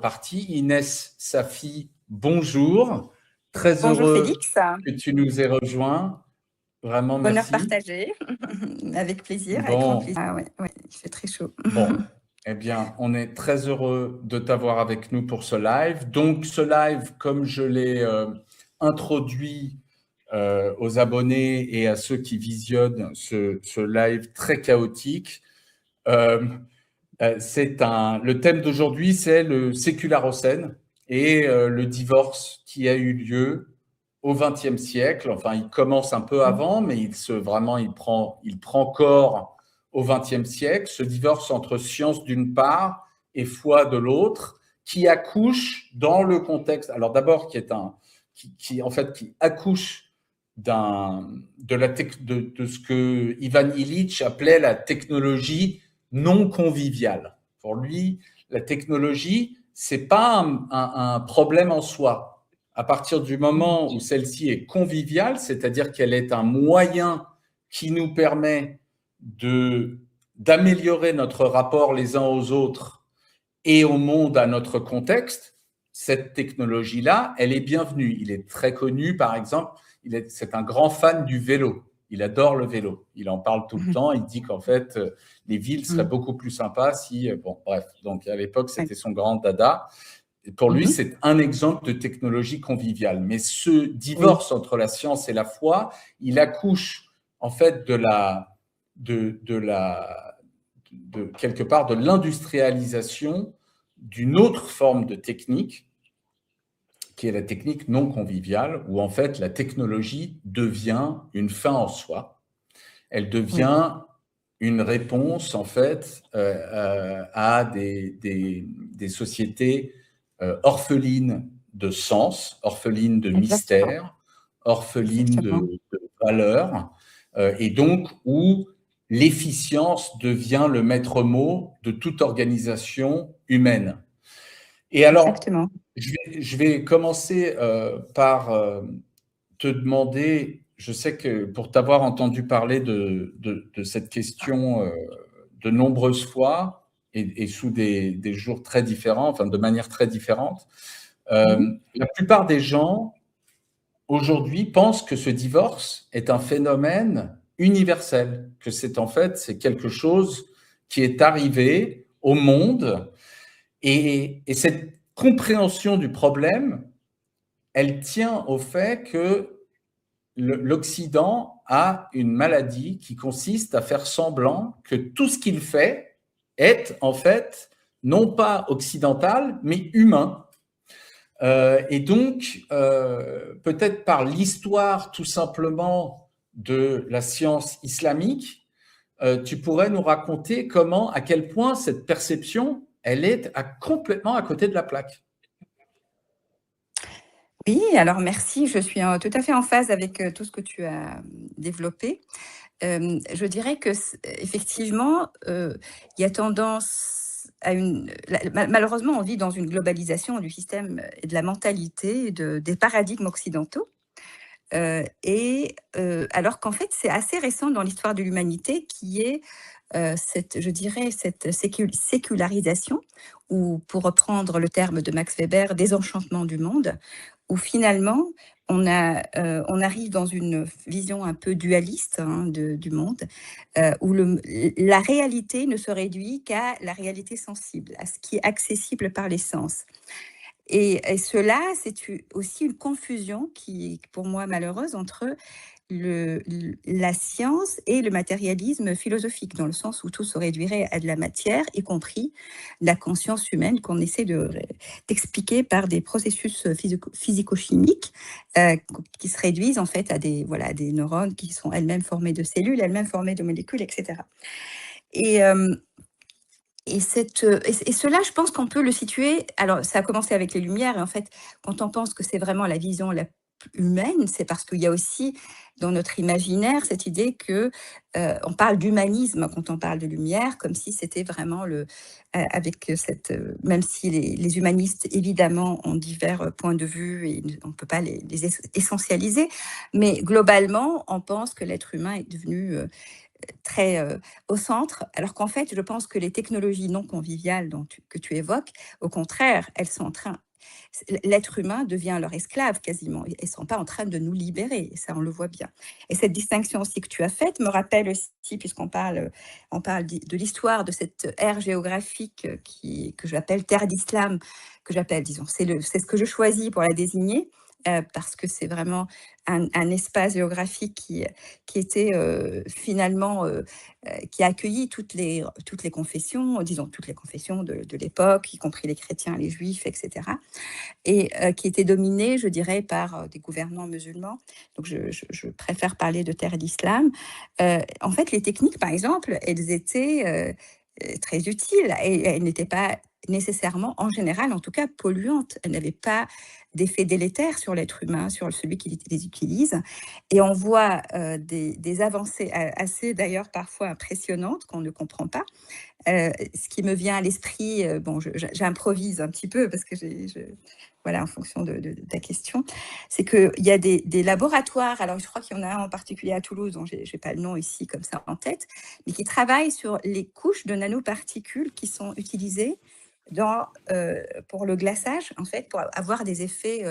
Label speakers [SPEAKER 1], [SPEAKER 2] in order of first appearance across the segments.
[SPEAKER 1] partie. Inès Safi, bonjour. Très
[SPEAKER 2] Bonjour
[SPEAKER 1] heureux
[SPEAKER 2] Félix.
[SPEAKER 1] que tu nous aies rejoints. Vraiment,
[SPEAKER 2] Bonheur
[SPEAKER 1] merci.
[SPEAKER 2] partagé. Avec plaisir, avec grand
[SPEAKER 1] Bon,
[SPEAKER 2] plaisir. Ah ouais, il fait très chaud.
[SPEAKER 1] bon, eh bien, on est très heureux de t'avoir avec nous pour ce live. Donc, ce live, comme je l'ai introduit aux abonnés et à ceux qui visionnent ce live très chaotique, le thème d'aujourd'hui, c'est le sécularocène et le divorce qui a eu lieu au XXe siècle. Enfin, il commence un peu avant, mais il prend corps au XXe siècle. Ce divorce entre science d'une part et foi de l'autre, qui accouche dans le contexte. Alors d'abord, qui accouche de ce que Ivan Illich appelait la technologie non conviviale. Pour lui, la technologie, c'est pas un problème en soi. À partir du moment où celle-ci est conviviale, c'est-à-dire qu'elle est un moyen qui nous permet d'améliorer notre rapport les uns aux autres et au monde, à notre contexte, cette technologie-là, elle est bienvenue. Il est très connu, par exemple, c'est un grand fan du vélo. Il adore le vélo. Il en parle tout le temps. Il dit qu'en fait, les villes seraient beaucoup plus sympas si… Bon, bref. Donc, à l'époque, c'était son grand dada. Et pour lui, c'est un exemple de technologie conviviale. Mais ce divorce entre la science et la foi, il accouche en fait quelque part de l'industrialisation d'une autre forme de technique, qui est la technique non conviviale, où en fait la technologie devient une fin en soi. Elle devient une réponse en fait à des sociétés orphelines de sens, orphelines de mystère, orphelines de valeurs, et donc où l'efficience devient le maître mot de toute organisation humaine. Et alors, je vais commencer par te demander, je sais que pour t'avoir entendu parler de cette question de nombreuses fois et sous des jours très différents, enfin de manière très différente, la plupart des gens aujourd'hui pensent que ce divorce est un phénomène universel, que c'est quelque chose qui est arrivé au monde et cette compréhension du problème, elle tient au fait que l'Occident a une maladie qui consiste à faire semblant que tout ce qu'il fait est en fait non pas occidental, mais humain. Et donc, peut-être par l'histoire tout simplement de la science islamique, tu pourrais nous raconter à quel point cette perception, elle est complètement à côté de la plaque.
[SPEAKER 2] Oui, alors merci, je suis tout à fait en phase avec tout ce que tu as développé. Je dirais que effectivement, il y a tendance à malheureusement, on vit dans une globalisation du système et de la mentalité, des paradigmes occidentaux. Alors qu'en fait, c'est assez récent dans l'histoire de l'humanité qui est cette sécularisation, ou pour reprendre le terme de Max Weber, désenchantement du monde, où finalement, on arrive dans une vision un peu dualiste du monde, où la réalité ne se réduit qu'à la réalité sensible, à ce qui est accessible par les sens. Et cela, c'est aussi une confusion qui est pour moi malheureuse entre la science et le matérialisme philosophique, dans le sens où tout se réduirait à de la matière, y compris la conscience humaine qu'on essaie d'expliquer par des processus physico-chimiques qui se réduisent en fait à des neurones qui sont elles-mêmes formées de cellules, elles-mêmes formées de molécules, etc. Et cela, je pense qu'on peut le situer. Alors, ça a commencé avec les Lumières, et en fait, quand on pense que c'est vraiment la vision la humaine, c'est parce qu'il y a aussi dans notre imaginaire cette idée que on parle d'humanisme quand on parle de Lumière, comme si c'était vraiment avec cette, même si les humanistes évidemment ont divers points de vue et on ne peut pas les essentialiser, mais globalement, on pense que l'être humain est devenu très au centre, alors qu'en fait, je pense que les technologies non conviviales que tu évoques, au contraire, elles sont en train, l'être humain devient leur esclave quasiment. Ils ne sont pas en train de nous libérer, et ça, on le voit bien. Et cette distinction aussi que tu as faite me rappelle aussi, puisqu'on parle, de l'histoire de cette ère géographique que j'appelle terre d'islam, que j'appelle, disons, c'est ce que je choisis pour la désigner, parce que c'est vraiment un espace géographique qui était finalement, qui a accueilli toutes les confessions, disons toutes les confessions de l'époque, y compris les chrétiens, les juifs, etc. Et qui était dominé, je dirais, par des gouvernants musulmans. Donc je préfère parler de terre d'islam. En fait, les techniques, par exemple, elles étaient très utiles et elles n'étaient pas nécessairement, en général, en tout cas, polluantes. Elles n'avaient pas d'effet délétère sur l'être humain, sur celui qui les utilise. Et on voit des avancées assez, d'ailleurs, parfois impressionnantes qu'on ne comprend pas. Ce qui me vient à l'esprit, bon, j'improvise un petit peu parce que voilà, en fonction de ta question, c'est qu'il y a des laboratoires, alors je crois qu'il y en a un en particulier à Toulouse, dont je n'ai pas le nom ici comme ça en tête, mais qui travaillent sur les couches de nanoparticules qui sont utilisées pour le glaçage, en fait, pour avoir des effets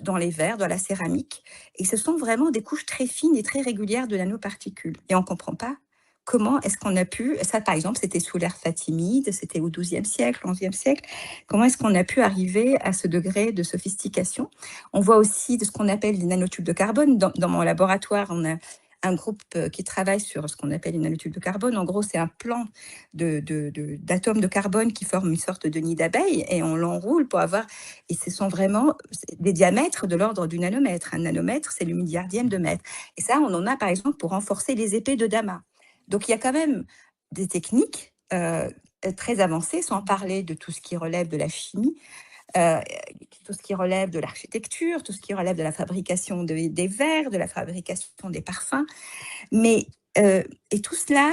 [SPEAKER 2] dans les verres, dans la céramique. Et ce sont vraiment des couches très fines et très régulières de nanoparticules. Et on ne comprend pas comment est-ce qu'on a pu, ça par exemple c'était sous l'ère fatimide, c'était au XIIe siècle, XIe siècle, comment est-ce qu'on a pu arriver à ce degré de sophistication? On voit aussi de ce qu'on appelle les nanotubes de carbone. Dans mon laboratoire, on a un groupe qui travaille sur ce qu'on appelle les nanotubes de carbone. En gros, c'est un plan d'atomes de carbone qui forment une sorte de nid d'abeille et on l'enroule pour avoir... Et ce sont vraiment des diamètres de l'ordre du nanomètre. Un nanomètre, c'est le milliardième de mètre. Et ça, on en a par exemple pour renforcer les épées de damas. Donc, il y a quand même des techniques très avancées, sans parler de tout ce qui relève de la chimie, tout ce qui relève de l'architecture, tout ce qui relève de la fabrication des verres, de la fabrication des parfums. Mais, et tout cela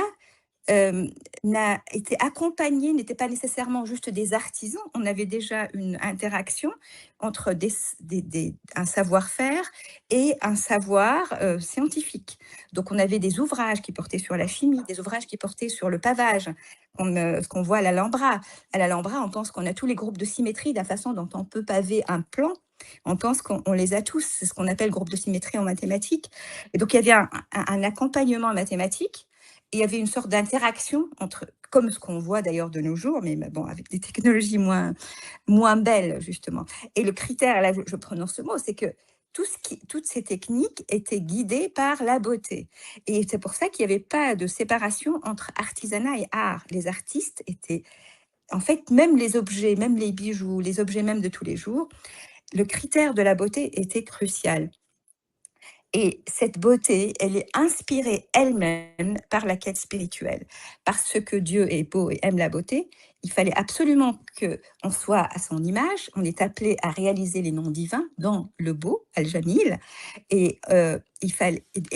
[SPEAKER 2] n'a été accompagné, n'était pas nécessairement juste des artisans. On avait déjà une interaction entre un savoir-faire et un savoir scientifique. Donc, on avait des ouvrages qui portaient sur la chimie, des ouvrages qui portaient sur le pavage, ce qu'on voit à l'Alhambra. À l'Alhambra, on pense qu'on a tous les groupes de symétrie, de la façon dont on peut paver un plan. On pense qu'on les a tous, c'est ce qu'on appelle groupe de symétrie en mathématiques. Et donc, il y avait un accompagnement mathématique. Et il y avait une sorte d'interaction entre, comme ce qu'on voit d'ailleurs de nos jours, mais bon, avec des technologies moins belles, justement. Et le critère, là, je prononce ce mot, c'est que toutes ces techniques étaient guidées par la beauté. Et c'est pour ça qu'il n'y avait pas de séparation entre artisanat et art. Les artistes étaient, en fait, même les objets, même les bijoux, les objets même de tous les jours, le critère de la beauté était crucial. Et cette beauté, elle est inspirée elle-même par la quête spirituelle. Parce que Dieu est beau et aime la beauté, il fallait absolument qu'on soit à son image. On est appelé à réaliser les noms divins dans le beau, Al-Jamil. Et,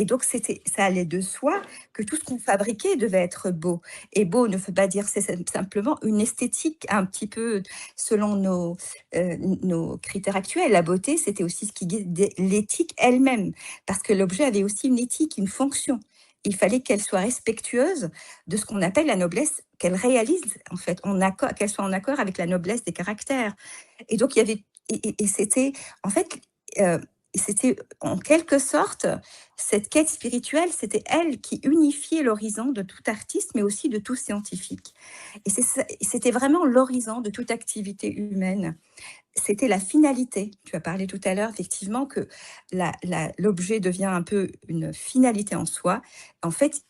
[SPEAKER 2] donc, ça allait de soi que tout ce qu'on fabriquait devait être beau. Et beau ne veut pas dire, c'est simplement une esthétique un petit peu selon nos critères actuels. La beauté, c'était aussi ce qui guidait l'éthique elle-même, parce que l'objet avait aussi une éthique, une fonction. Il fallait qu'elle soit respectueuse de ce qu'on appelle la noblesse, qu'elle réalise, en fait, qu'elle soit en accord avec la noblesse des caractères. Et donc, il y avait, et c'était, en fait, c'était en quelque sorte, cette quête spirituelle, c'était elle qui unifiait l'horizon de tout artiste, mais aussi de tout scientifique. Et c'était vraiment l'horizon de toute activité humaine. C'était la finalité. Tu as parlé tout à l'heure, effectivement, que l'objet devient un peu une finalité en soi. En fait,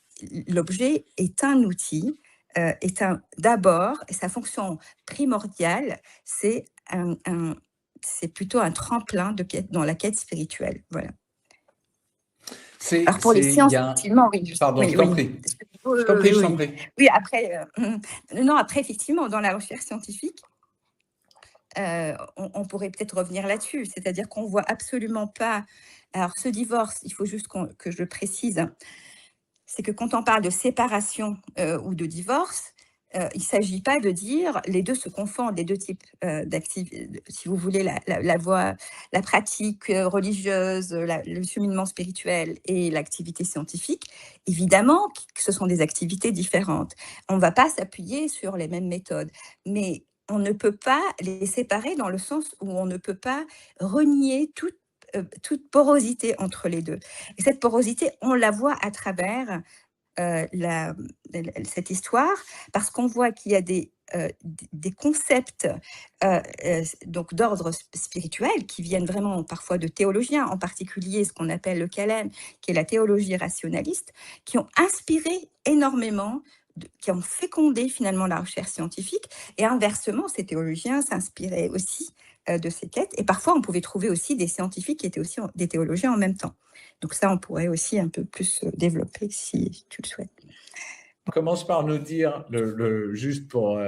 [SPEAKER 2] l'objet est un outil, d'abord, et sa fonction primordiale, c'est plutôt un tremplin dans la quête spirituelle. Voilà. Alors pour les sciences, effectivement, oui.
[SPEAKER 1] Pardon,
[SPEAKER 2] oui,
[SPEAKER 1] je t'en prie. Je t'en prie.
[SPEAKER 2] Oui, après, après, effectivement, dans la recherche scientifique, on pourrait peut-être revenir là-dessus, c'est-à-dire qu'on voit absolument pas... Alors, ce divorce, il faut juste que je le précise, c'est que quand on parle de séparation ou de divorce, il ne s'agit pas de dire les deux se confondent, les deux types d'activités, si vous voulez, la voie, la pratique religieuse, le cheminement spirituel et l'activité scientifique. Évidemment que ce sont des activités différentes. On ne va pas s'appuyer sur les mêmes méthodes, mais on ne peut pas les séparer dans le sens où on ne peut pas renier toute porosité entre les deux. Et cette porosité, on la voit à travers cette histoire, parce qu'on voit qu'il y a des concepts donc d'ordre spirituel qui viennent vraiment parfois de théologiens, en particulier ce qu'on appelle le Calem, qui est la théologie rationaliste, qui ont inspiré énormément, qui ont fécondé finalement la recherche scientifique, et inversement, ces théologiens s'inspiraient aussi de ces quêtes, et parfois on pouvait trouver aussi des scientifiques qui étaient aussi des théologiens en même temps. Donc ça, on pourrait aussi un peu plus développer si tu le souhaites.
[SPEAKER 1] On commence par nous dire, juste pour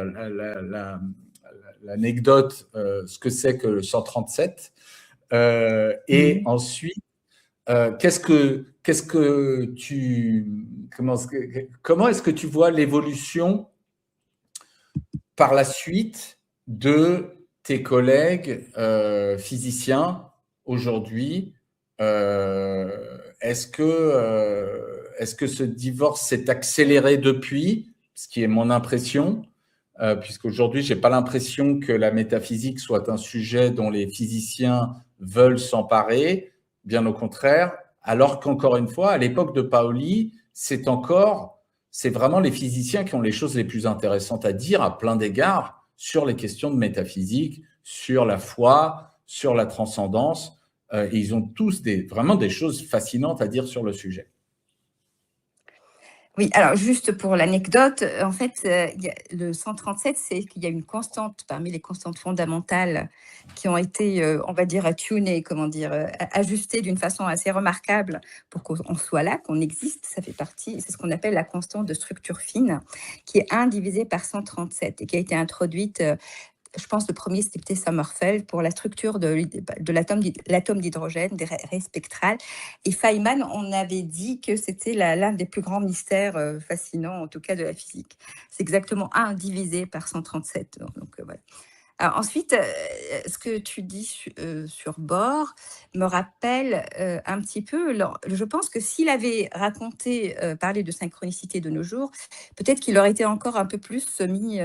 [SPEAKER 1] l'anecdote, ce que c'est que le 137, et ensuite, comment est-ce que tu vois l'évolution par la suite de tes collègues physiciens aujourd'hui? Est-ce que ce divorce s'est accéléré depuis, ce qui est mon impression, puisqu'aujourd'hui, je n'ai pas l'impression que la métaphysique soit un sujet dont les physiciens veulent s'emparer, bien au contraire, alors qu'encore une fois, à l'époque de Paoli, c'est vraiment les physiciens qui ont les choses les plus intéressantes à dire à plein d'égards sur les questions de métaphysique, sur la foi, sur la transcendance. Et ils ont tous vraiment des choses fascinantes à dire sur le sujet.
[SPEAKER 2] Oui, alors juste pour l'anecdote, en fait, le 137, c'est qu'il y a une constante parmi les constantes fondamentales qui ont été, on va dire, tunées, ajustées d'une façon assez remarquable pour qu'on soit là, qu'on existe. Ça fait partie, c'est ce qu'on appelle la constante de structure fine, qui est 1 divisé par 137 et qui a été introduite. Je pense le premier, c'était Sommerfeld pour la structure de l'atome d'hydrogène, des raies spectrales. Et Feynman, on avait dit que c'était l'un des plus grands mystères fascinants, en tout cas de la physique. C'est exactement 1 divisé par 137. Donc voilà. Alors, ensuite, ce que tu dis sur Bohr me rappelle un petit peu. Je pense que s'il avait parlé de synchronicité de nos jours, peut-être qu'il aurait été encore un peu plus mis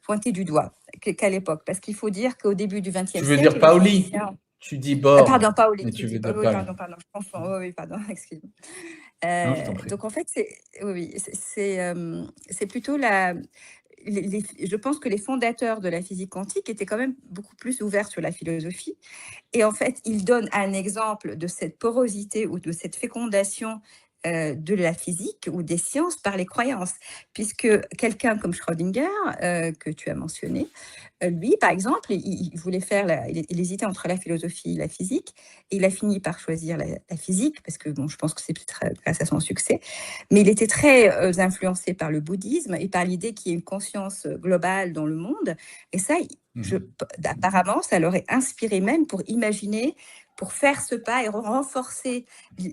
[SPEAKER 2] pointé du doigt qu'à l'époque, parce qu'il faut dire qu'au début du XXe siècle...
[SPEAKER 1] Tu veux dire Paoli? Tu dis Bohr.
[SPEAKER 2] Pardon, Paoli.
[SPEAKER 1] Mais tu veux dire
[SPEAKER 2] Paoli. Pardon, je confonds. Oui, pardon, excuse-moi.
[SPEAKER 1] Non, je t'en prie.
[SPEAKER 2] Donc en fait, c'est plutôt je pense que les fondateurs de la physique quantique étaient quand même beaucoup plus ouverts sur la philosophie. Et en fait, ils donnent un exemple de cette porosité ou de cette fécondation de la physique ou des sciences par les croyances, puisque quelqu'un comme Schrödinger, que tu as mentionné, lui, par exemple, il voulait il hésitait entre la philosophie et la physique, et il a fini par choisir la physique, parce que je pense que c'est grâce à son succès, mais il était très influencé par le bouddhisme et par l'idée qu'il y ait une conscience globale dans le monde, et ça, apparemment, ça l'aurait inspiré même pour faire ce pas et renforcer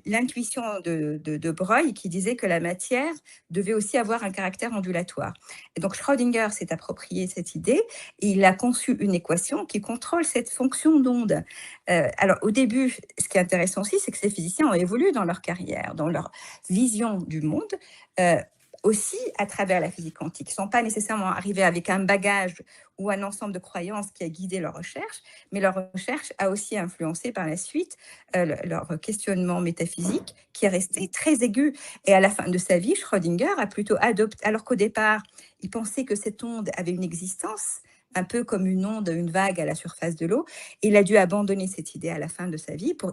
[SPEAKER 2] l'intuition de Broglie qui disait que la matière devait aussi avoir un caractère ondulatoire. Et donc Schrödinger s'est approprié cette idée et il a conçu une équation qui contrôle cette fonction d'onde. Alors au début, ce qui est intéressant aussi, c'est que ces physiciens ont évolué dans leur carrière, dans leur vision du monde, aussi à travers la physique quantique. Ils ne sont pas nécessairement arrivés avec un bagage ou un ensemble de croyances qui a guidé leur recherche, mais leur recherche a aussi influencé par la suite leur questionnement métaphysique qui est resté très aigu. Et à la fin de sa vie, Schrödinger a plutôt adopté, alors qu'au départ, il pensait que cette onde avait une existence, un peu comme une onde, une vague à la surface de l'eau. Il a dû abandonner cette idée à la fin de sa vie pour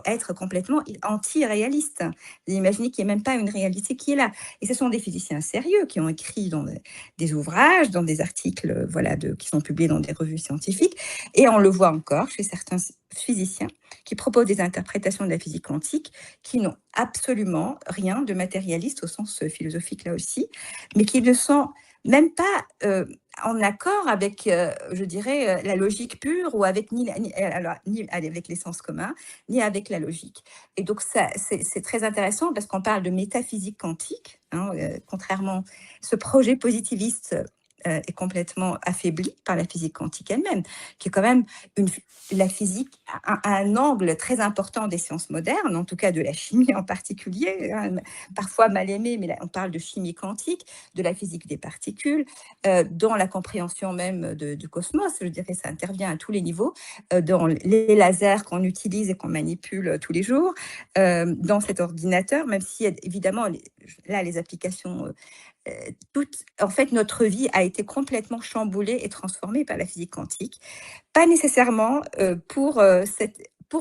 [SPEAKER 2] être complètement anti-réaliste. Imaginer qu'il n'y a même pas une réalité qui est là. Et ce sont des physiciens sérieux qui ont écrit dans des ouvrages, dans des articles qui sont publiés dans des revues scientifiques. Et on le voit encore chez certains physiciens qui proposent des interprétations de la physique quantique qui n'ont absolument rien de matérialiste au sens philosophique là aussi, mais qui ne sont même pas en accord avec, je dirais, la logique pure ou avec ni avec les sens communs, ni avec la logique. Et donc ça, c'est très intéressant parce qu'on parle de métaphysique quantique, hein, contrairement ce projet positiviste est complètement affaibli par la physique quantique elle-même, qui est quand même la physique à un angle très important des sciences modernes, en tout cas de la chimie en particulier, hein, parfois mal aimée, mais là, on parle de chimie quantique, de la physique des particules, dans la compréhension même du cosmos. Je dirais ça intervient à tous les niveaux, dans les lasers qu'on utilise et qu'on manipule tous les jours, dans cet ordinateur, même si évidemment, là, les applications en fait, notre vie a été complètement chamboulée et transformée par la physique quantique. Pas nécessairement pour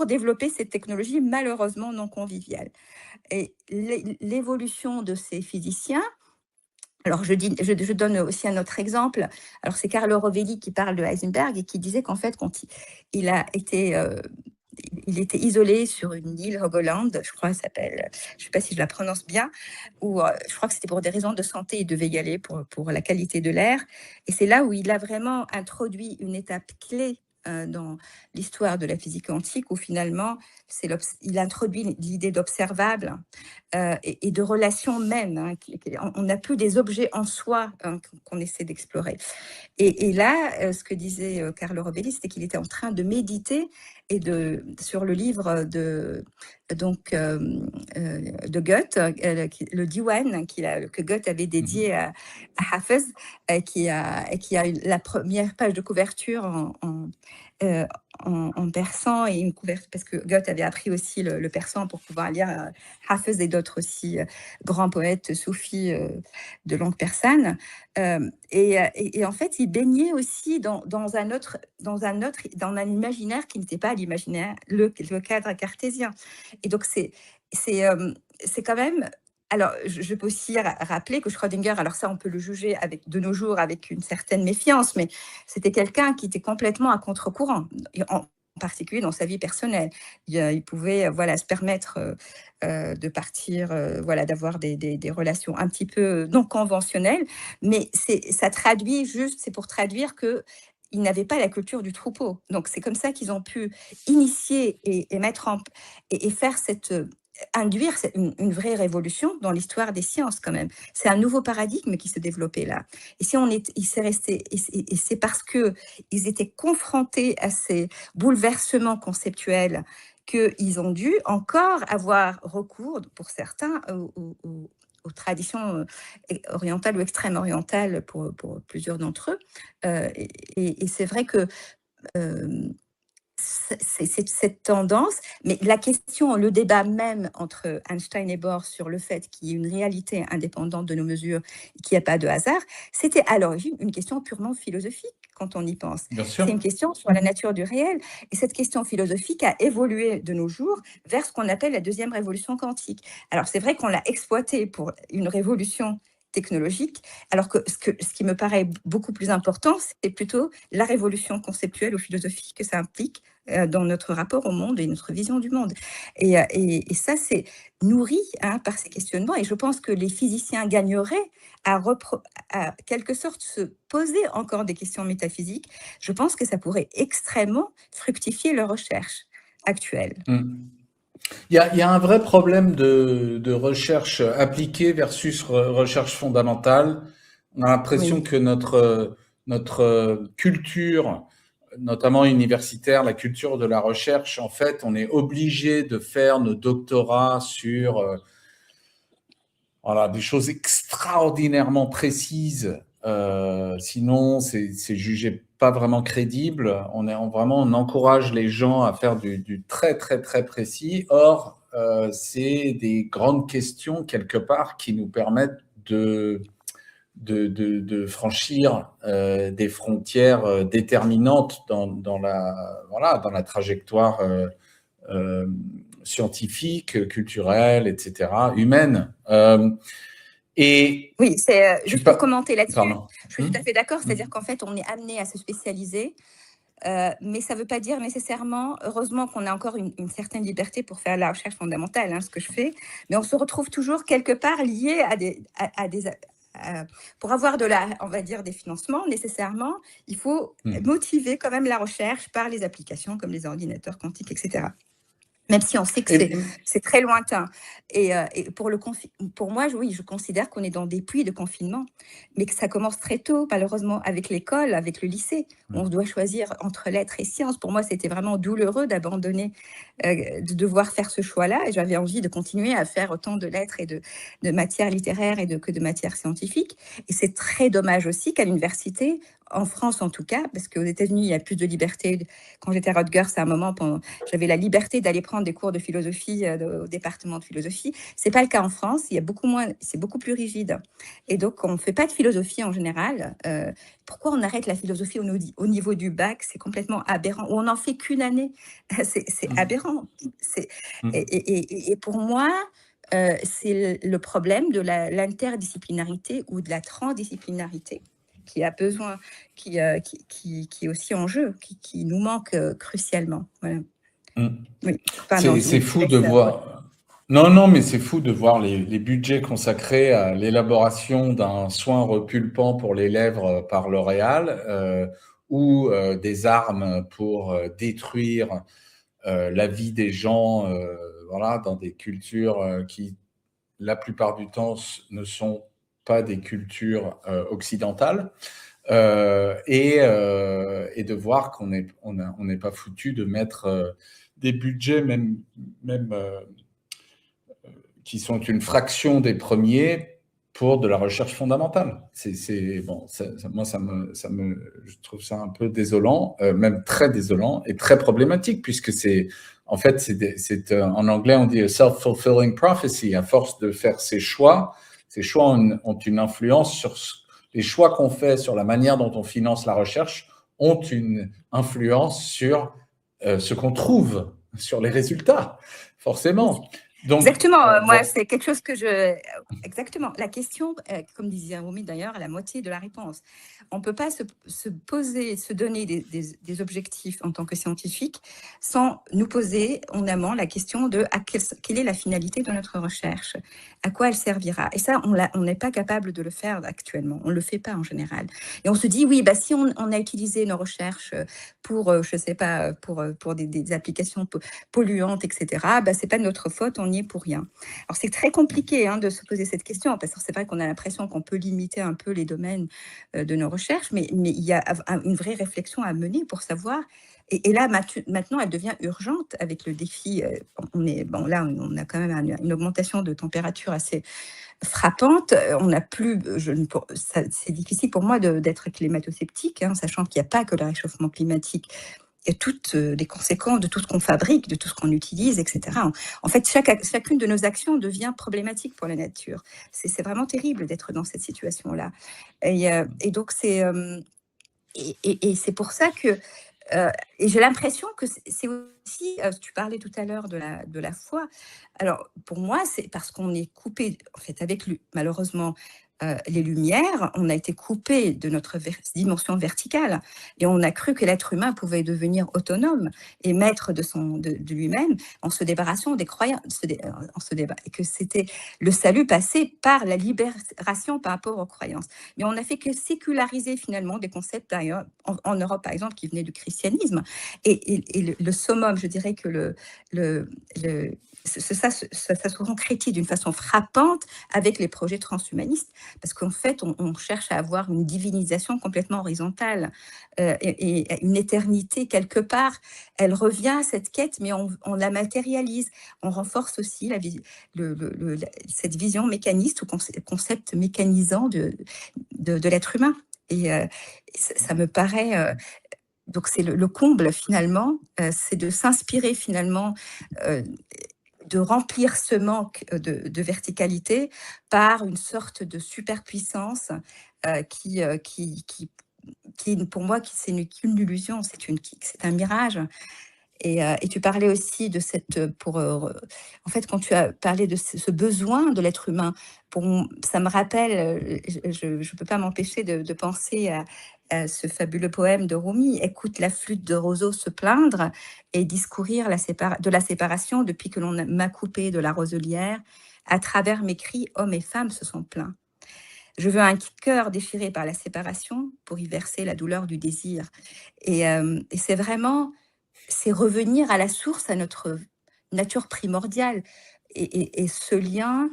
[SPEAKER 2] développer cette technologie malheureusement non conviviale. Et l'évolution de ces physiciens, alors je donne aussi un autre exemple. Alors c'est Carlo Rovelli qui parle de Heisenberg et qui disait qu'en fait, quand il était isolé sur une île Helgoland, je crois, s'appelle, je ne sais pas si je la prononce bien, où je crois que c'était pour des raisons de santé, il devait y aller pour la qualité de l'air. Et c'est là où il a vraiment introduit une étape clé dans l'histoire de la physique quantique, où finalement, il introduit l'idée d'observable et de relation même. Hein, on n'a plus des objets en soi qu'on essaie d'explorer. Et là, ce que disait Carlo Rovelli, c'était qu'il était en train de méditer sur le livre de Goethe, le Diwan que Goethe avait dédié à Hafez, qui a eu la première page de couverture en persan et une couverture, parce que Goethe avait appris aussi le persan pour pouvoir lire Hafez et d'autres aussi grands poètes soufis de langue persane. Et en fait, il baignait aussi dans un imaginaire qui n'était pas l'imaginaire, le cadre cartésien. Et donc, c'est quand même. Alors, je peux aussi rappeler que Schrödinger, alors ça, on peut le juger de nos jours avec une certaine méfiance, mais c'était quelqu'un qui était complètement à contre-courant, en particulier dans sa vie personnelle. Il pouvait se permettre de partir, d'avoir des relations un petit peu non conventionnelles, mais c'est pour traduire que ils n'avaient pas la culture du troupeau. Donc c'est comme ça qu'ils ont pu initier et mettre et faire induire une vraie révolution dans l'histoire des sciences quand même. C'est un nouveau paradigme qui se développait là. Et si il s'est resté, et c'est parce que ils étaient confrontés à ces bouleversements conceptuels qu'ils ont dû encore avoir recours, pour certains, aux traditions orientales ou extrême orientales pour plusieurs d'entre eux. Et c'est vrai que c'est cette tendance, mais la question, le débat même entre Einstein et Bohr sur le fait qu'il y ait une réalité indépendante de nos mesures, qu'il n'y a pas de hasard, c'était à l'origine une question purement philosophique quand on y pense. C'est une question sur la nature du réel. Et cette question philosophique a évolué de nos jours vers ce qu'on appelle la deuxième révolution quantique. Alors c'est vrai qu'on l'a exploité pour une révolution technologique, alors que ce qui me paraît beaucoup plus important, c'est plutôt la révolution conceptuelle ou philosophique que ça implique dans notre rapport au monde et notre vision du monde. Et ça, c'est nourri par ces questionnements. Et je pense que les physiciens gagneraient à quelque sorte se poser encore des questions métaphysiques. Je pense que ça pourrait extrêmement fructifier leur recherche actuelle.
[SPEAKER 1] Il y a un vrai problème de recherche appliquée versus recherche fondamentale. On a l'impression que notre culture, notamment universitaire, la culture de la recherche, en fait, on est obligé de faire nos doctorats sur des choses extraordinairement précises. Sinon, c'est jugé pas vraiment crédible. On encourage les gens à faire du très, très, très précis. Or, c'est des grandes questions, quelque part, qui nous permettent de franchir des frontières déterminantes dans la trajectoire scientifique, culturelle, etc., humaine.
[SPEAKER 2] Oui, c'est juste pour commenter là-dessus.
[SPEAKER 1] Pardon.
[SPEAKER 2] Je suis tout à fait d'accord, c'est-à-dire qu'en fait, on est amené à se spécialiser, mais ça ne veut pas dire nécessairement, heureusement qu'on a encore une certaine liberté pour faire la recherche fondamentale, ce que je fais, mais on se retrouve toujours quelque part lié pour avoir on va dire, des financements, nécessairement, il faut motiver quand même la recherche par les applications comme les ordinateurs quantiques, etc. Même si on sait que c'est très lointain. Et pour moi, oui, je considère qu'on est dans des puits de confinement, mais que ça commence très tôt, malheureusement, avec l'école, avec le lycée. On doit choisir entre lettres et sciences. Pour moi, c'était vraiment douloureux d'abandonner, de devoir faire ce choix-là. Et j'avais envie de continuer à faire autant de lettres et de matières littéraires que de matières scientifiques. Et c'est très dommage aussi qu'à l'université, en France en tout cas, parce qu'aux États-Unis, il y a plus de liberté. Quand j'étais à Rutgers, à un moment, j'avais la liberté d'aller prendre des cours de philosophie au département de philosophie. C'est pas le cas en France. Il y a beaucoup moins, c'est beaucoup plus rigide. Et donc, on ne fait pas de philosophie en général. Pourquoi on arrête la philosophie au niveau du bac? C'est complètement aberrant. Ou on n'en fait qu'une année. C'est aberrant. Et pour moi, c'est le problème de l'interdisciplinarité ou de la transdisciplinarité qui a besoin, qui est aussi en jeu, qui nous manque crucialement. Voilà.
[SPEAKER 1] Oui. C'est fou de voir. Non, mais c'est fou de voir les budgets consacrés à l'élaboration d'un soin repulpant pour les lèvres par L'Oréal ou des armes pour détruire la vie des gens, voilà, dans des cultures qui, la plupart du temps, ne sont pas des cultures occidentales. Et de voir qu'on n'est pas foutu de mettre des budgets même qui sont une fraction des premiers pour de la recherche fondamentale. Bon, moi, je trouve ça un peu désolant, même très désolant et très problématique, puisque en fait, en anglais, on dit a self-fulfilling prophecy. À force de faire ces choix ont une influence sur les choix qu'on fait, sur la manière dont on finance la recherche, ont une influence sur ce qu'on trouve, sur les résultats, forcément. Donc,
[SPEAKER 2] exactement, moi, c'est quelque chose que exactement, la question, comme disait Rumi d'ailleurs, à la moitié de la réponse. On ne peut pas se donner des objectifs en tant que scientifique sans nous poser en amont la question de quelle est la finalité de notre recherche, à quoi elle servira. Et ça, on n'est pas capable de le faire actuellement, on ne le fait pas en général. Et on se dit, oui, si on a utilisé nos recherches pour, je ne sais pas, pour des applications polluantes, etc., c'est pas de notre faute, on n'y est pour rien. Alors, c'est très compliqué de se poser cette question, parce que c'est vrai qu'on a l'impression qu'on peut limiter un peu les domaines de nos recherches, mais il y a une vraie réflexion à mener pour savoir. Et là, maintenant, elle devient urgente avec le défi. Là, on a quand même une augmentation de température assez frappante. On n'a plus. C'est difficile pour moi d'être climato-sceptique, sachant qu'il n'y a pas que le réchauffement climatique. Et toutes les conséquences de tout ce qu'on fabrique, de tout ce qu'on utilise, etc. En fait, chacune de nos actions devient problématique pour la nature. C'est vraiment terrible d'être dans cette situation-là. Et donc, c'est pour ça que... et j'ai l'impression que c'est aussi... tu parlais tout à l'heure de la foi. Alors, pour moi, c'est parce qu'on est coupé, en fait, avec malheureusement... les lumières, on a été coupé de notre dimension verticale et on a cru que l'être humain pouvait devenir autonome et maître de lui-même en se débarrassant des croyances, et que c'était le salut passé par la libération par rapport aux croyances. Mais on n'a fait que séculariser finalement des concepts d'ailleurs en Europe par exemple qui venaient du christianisme et le summum, je dirais que ça se concrétise d'une façon frappante avec les projets transhumanistes, parce qu'en fait, on cherche à avoir une divinisation complètement horizontale et une éternité quelque part. Elle revient à cette quête, mais on la matérialise. On renforce aussi cette vision mécaniste ou concept mécanisant de l'être humain. Et ça me paraît... donc, c'est le comble, finalement, c'est de s'inspirer, finalement, de remplir ce manque de verticalité par une sorte de superpuissance qui, pour moi, c'est qu'une illusion, c'est un mirage. Et tu parlais aussi de en fait, quand tu as parlé de ce besoin de l'être humain, ça me rappelle, je ne peux pas m'empêcher de penser à ce fabuleux poème de Rumi, « Écoute la flûte de roseau se plaindre et discourir de la séparation depuis que l'on m'a coupé de la roselière. À travers mes cris, hommes et femmes se sont plaints. » Je veux un cœur déchiré par la séparation pour y verser la douleur du désir. Et c'est vraiment, c'est revenir à la source, à notre nature primordiale. Et ce lien,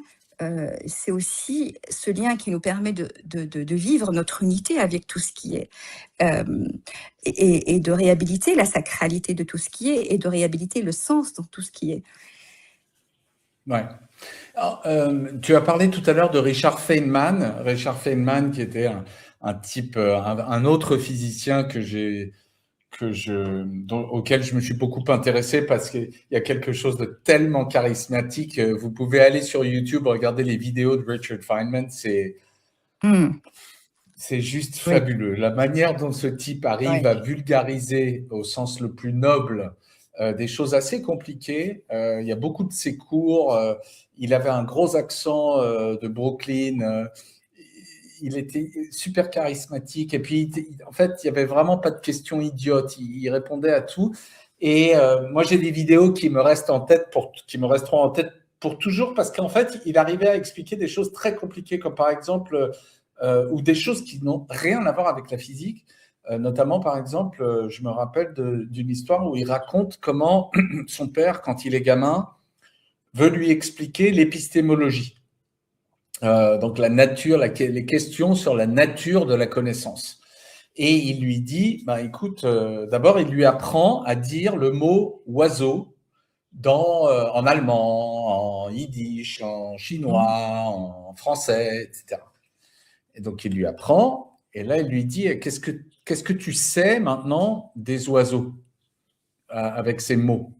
[SPEAKER 2] c'est aussi ce lien qui nous permet de vivre notre unité avec tout ce qui est, et de réhabiliter la sacralité de tout ce qui est, et de réhabiliter le sens dans tout ce qui est.
[SPEAKER 1] Ouais. Alors, tu as parlé tout à l'heure de Richard Feynman. Richard Feynman, qui était un type, un autre physicien auquel je me suis beaucoup intéressé parce qu'il y a quelque chose de tellement charismatique. Vous pouvez aller sur YouTube, regarder les vidéos de Richard Feynman. C'est juste fabuleux. La manière dont ce type arrive à vulgariser au sens le plus noble des choses assez compliquées. Il y a beaucoup de ses cours. Il avait un gros accent de Brooklyn. Il était super charismatique. Et puis, en fait, il n'y avait vraiment pas de questions idiotes. Il répondait à tout. Et moi, j'ai des vidéos qui me restent en tête qui me resteront en tête pour toujours parce qu'en fait, il arrivait à expliquer des choses très compliquées, comme par exemple, ou des choses qui n'ont rien à voir avec la physique. Notamment, par exemple, je me rappelle d'une histoire où il raconte comment son père, quand il est gamin, veut lui expliquer l'épistémologie. Donc la nature, les questions sur la nature de la connaissance. Et il lui dit, bah, écoute, d'abord, il lui apprend à dire le mot oiseau en allemand, en yiddish, en chinois, en français, etc. Et donc, il lui apprend, et là, il lui dit, qu'est-ce que tu sais maintenant des oiseaux avec ces mots?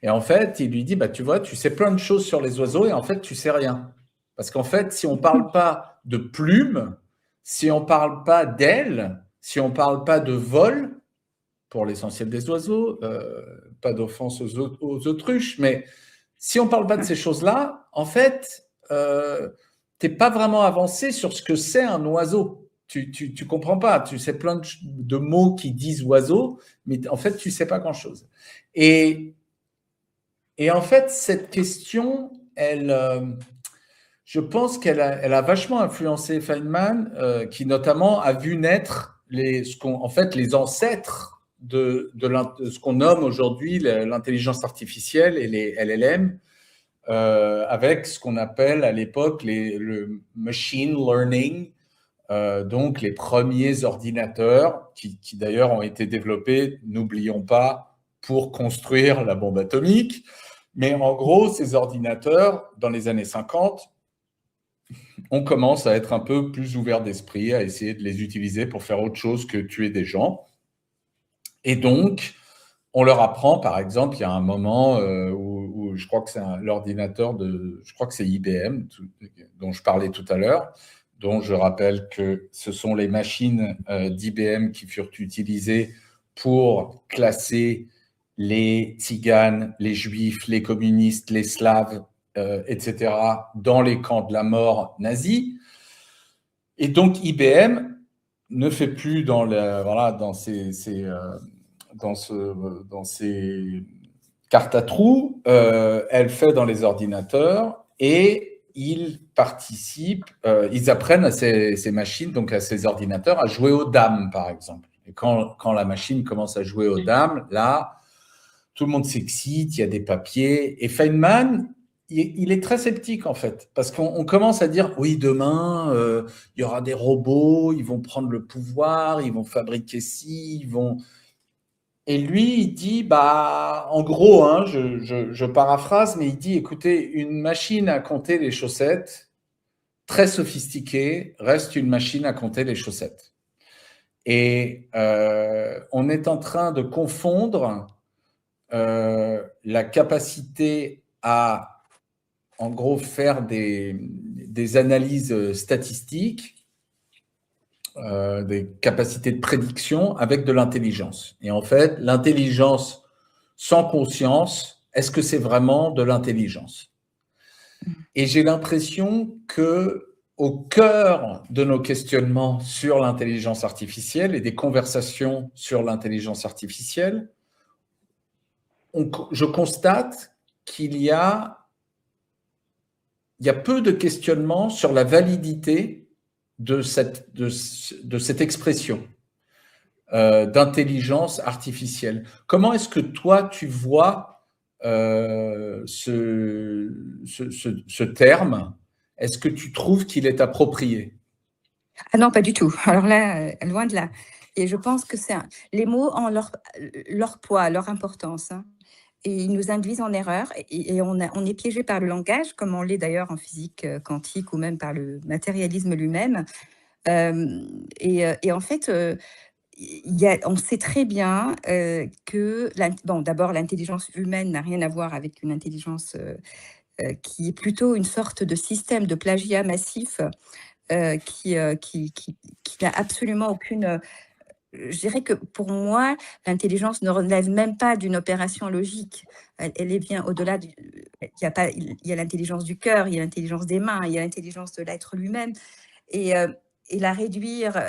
[SPEAKER 1] Et en fait, il lui dit, bah, tu vois, tu sais plein de choses sur les oiseaux, et en fait, tu sais rien. Parce qu'en fait, si on ne parle pas de plumes, si on ne parle pas d'ailes, si on ne parle pas de vol, pour l'essentiel des oiseaux, pas d'offense aux autruches, mais si on ne parle pas de ces choses-là, en fait, tu n'es pas vraiment avancé sur ce que c'est un oiseau. Tu ne comprends pas. Tu sais plein de mots qui disent oiseau, mais en fait, tu ne sais pas grand-chose. Et en fait, cette question, je pense qu'elle a vachement influencé Feynman, qui notamment a vu naître les ancêtres de ce qu'on nomme aujourd'hui l'intelligence artificielle et les LLM, avec ce qu'on appelle à l'époque le machine learning, donc les premiers ordinateurs qui d'ailleurs ont été développés, n'oublions pas, pour construire la bombe atomique. Mais en gros, ces ordinateurs, dans les années 50, on commence à être un peu plus ouvert d'esprit, à essayer de les utiliser pour faire autre chose que tuer des gens. Et donc, on leur apprend, par exemple, il y a un moment où je crois que c'est l'ordinateur je crois que c'est IBM, dont je parlais tout à l'heure, dont je rappelle que ce sont les machines d'IBM qui furent utilisées pour classer les tziganes, les juifs, les communistes, les slaves, etc., dans les camps de la mort nazis. Et donc, IBM ne fait plus dans ces cartes à trous, elle fait dans les ordinateurs et ils participent, ils apprennent à ces machines, donc à ces ordinateurs, à jouer aux dames, par exemple. Et quand la machine commence à jouer aux dames, là, tout le monde s'excite, il y a des papiers. Et Feynman, il est très sceptique, en fait, parce qu'on commence à dire, oui, demain, il y aura des robots, ils vont prendre le pouvoir, ils vont fabriquer ci, ils vont... Et lui, il dit, bah, en gros, hein, je paraphrase, mais il dit, écoutez, une machine à compter les chaussettes, très sophistiquée, reste une machine à compter les chaussettes. Et on est en train de confondre la capacité à, en gros, faire des analyses statistiques, des capacités de prédiction avec de l'intelligence. Et en fait, l'intelligence sans conscience, est-ce que c'est vraiment de l'intelligence? Et j'ai l'impression que au cœur de nos questionnements sur l'intelligence artificielle et des conversations sur l'intelligence artificielle, je constate qu'il y a peu de questionnements sur la validité de cette expression d'intelligence artificielle. Comment est-ce que toi, tu vois ce terme? Est-ce que tu trouves qu'il est approprié?
[SPEAKER 2] Ah non, pas du tout. Alors là, loin de là. Et je pense que les mots ont leur poids, leur importance, hein, et ils nous induisent en erreur et on est piégé par le langage, comme on l'est d'ailleurs en physique quantique ou même par le matérialisme lui-même. Et en fait, on sait très bien que, bon, d'abord, l'intelligence humaine n'a rien à voir avec une intelligence qui est plutôt une sorte de système de plagiat massif qui n'a absolument aucune. Je dirais que pour moi, l'intelligence ne relève même pas d'une opération logique. Elle est bien au-delà. Il y a l'intelligence du cœur, il y a l'intelligence des mains, il y a l'intelligence de l'être lui-même. Et, euh, et la réduire,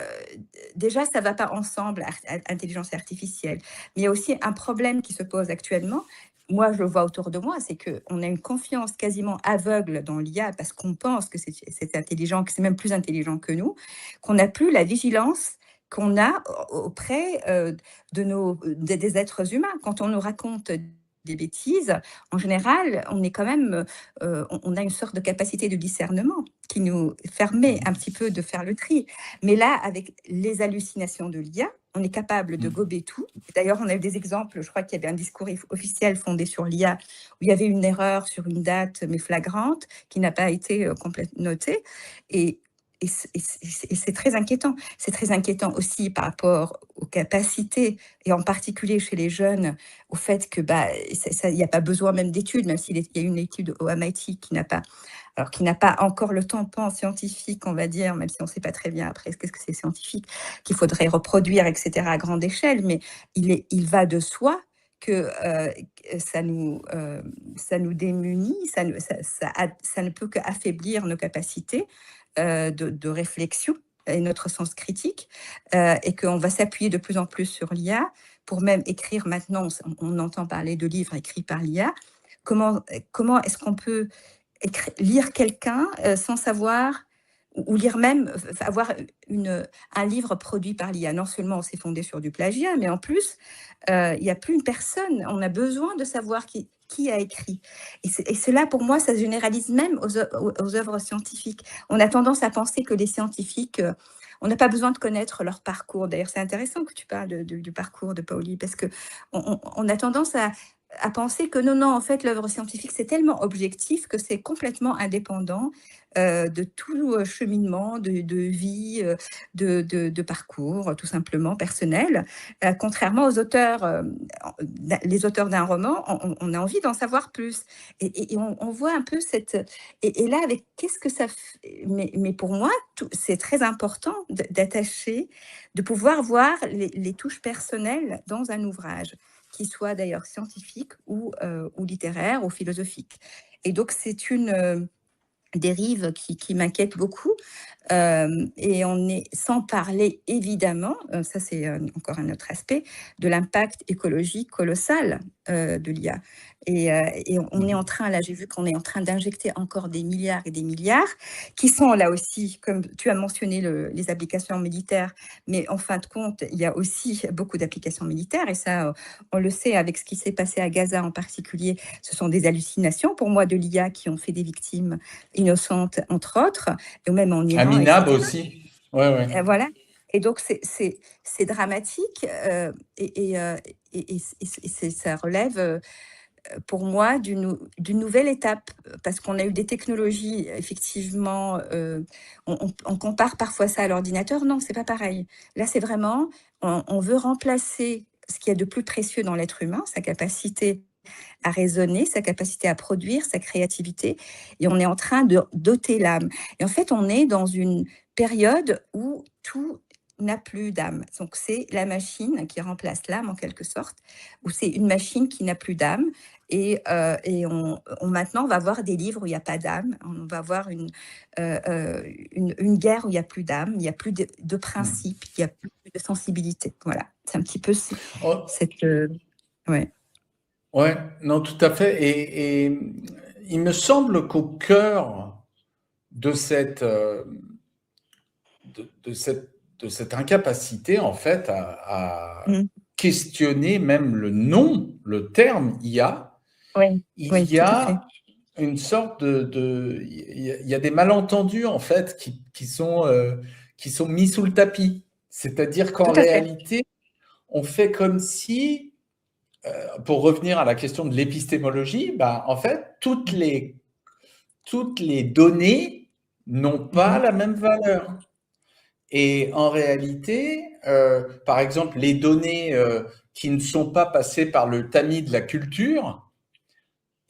[SPEAKER 2] déjà, ça ne va pas ensemble, intelligence artificielle. Mais il y a aussi un problème qui se pose actuellement. Moi, je le vois autour de moi, c'est qu'on a une confiance quasiment aveugle dans l'IA parce qu'on pense que c'est intelligent, que c'est même plus intelligent que nous, qu'on n'a plus la vigilance qu'on a auprès des êtres humains. Quand on nous raconte des bêtises, en général, on est quand même, on a une sorte de capacité de discernement qui nous permet un petit peu de faire le tri. Mais là, avec les hallucinations de l'IA, on est capable de gober tout. D'ailleurs, on a eu des exemples, je crois qu'il y avait un discours officiel fondé sur l'IA où il y avait une erreur sur une date, mais flagrante, qui n'a pas été complètement notée. Et c'est très inquiétant. C'est très inquiétant aussi par rapport aux capacités, et en particulier chez les jeunes, au fait que il n'y a pas besoin même d'études, même s'il y a une étude au MIT qui n'a pas encore le tampon scientifique, on va dire, même si on ne sait pas très bien après qu'est-ce que c'est scientifique, qu'il faudrait reproduire, etc., à grande échelle, mais il va de soi que ça nous démunit, ça ne peut qu'affaiblir nos capacités de réflexion et notre sens critique, et qu'on va s'appuyer de plus en plus sur l'IA pour même écrire maintenant, on entend parler de livres écrits par l'IA. Comment est-ce qu'on peut lire quelqu'un sans savoir, ou lire même, avoir un livre produit par l'IA? Non seulement on s'est fondé sur du plagiat, mais en plus, il n'y a plus une personne. On a besoin de savoir qui a écrit. Et cela, pour moi, ça se généralise même aux œuvres scientifiques. On a tendance à penser que les scientifiques, on n'a pas besoin de connaître leur parcours. D'ailleurs, c'est intéressant que tu parles du parcours de Pauli, parce qu'on a tendance à penser que non, en fait, l'œuvre scientifique, c'est tellement objectif que c'est complètement indépendant de tout cheminement de vie, de parcours, tout simplement personnel. Contrairement aux auteurs, les auteurs d'un roman, on a envie d'en savoir plus. Et on voit un peu et là, avec qu'est-ce que ça fait, mais pour moi, c'est très important d'attacher, de pouvoir voir les touches personnelles dans un ouvrage, qui soit d'ailleurs scientifique ou littéraire ou philosophique. Et donc, c'est une dérive qui m'inquiète beaucoup. Et on est, sans parler évidemment, ça c'est encore un autre aspect, de l'impact écologique colossal de l'IA. Et on est en train, là j'ai vu qu'on est en train d'injecter encore des milliards et des milliards, qui sont là aussi, comme tu as mentionné, les applications militaires, mais en fin de compte, il y a aussi beaucoup d'applications militaires, et ça, on le sait avec ce qui s'est passé à Gaza en particulier, ce sont des hallucinations pour moi de l'IA qui ont fait des victimes innocentes, entre autres, ou même en Iran.
[SPEAKER 1] Minab aussi. Ouais, ouais.
[SPEAKER 2] Voilà. Et donc, c'est dramatique et ça relève, pour moi, d'une nouvelle étape, parce qu'on a eu des technologies, effectivement, on compare parfois ça à l'ordinateur. Non, c'est pas pareil. Là, c'est vraiment, on veut remplacer ce qu'il y a de plus précieux dans l'être humain, sa capacité à raisonner, sa capacité à produire, sa créativité, et on est en train de doter l'âme. Et en fait, on est dans une période où tout n'a plus d'âme. Donc, c'est la machine qui remplace l'âme, en quelque sorte, ou c'est une machine qui n'a plus d'âme. Et maintenant, on va voir des livres où il n'y a pas d'âme. On va voir une guerre où il n'y a plus d'âme, il n'y a plus de principe, il n'y a plus de sensibilité. Voilà, c'est un petit peu cette... ouais.
[SPEAKER 1] Ouais, non, tout à fait. Et il me semble qu'au cœur de de cette incapacité, en fait, à
[SPEAKER 2] Mm.
[SPEAKER 1] questionner même le nom, le terme IA.
[SPEAKER 2] Oui,
[SPEAKER 1] Il
[SPEAKER 2] oui,
[SPEAKER 1] y
[SPEAKER 2] tout à fait.
[SPEAKER 1] a une sorte il y a des malentendus, en fait, qui sont mis sous le tapis. C'est-à-dire qu'en
[SPEAKER 2] Tout à fait.
[SPEAKER 1] réalité, on fait comme si, pour revenir à la question de l'épistémologie, bah, en fait, toutes les données n'ont pas
[SPEAKER 2] Mhm.
[SPEAKER 1] la même valeur. Et en réalité, par exemple, les données qui ne sont pas passées par le tamis de la culture,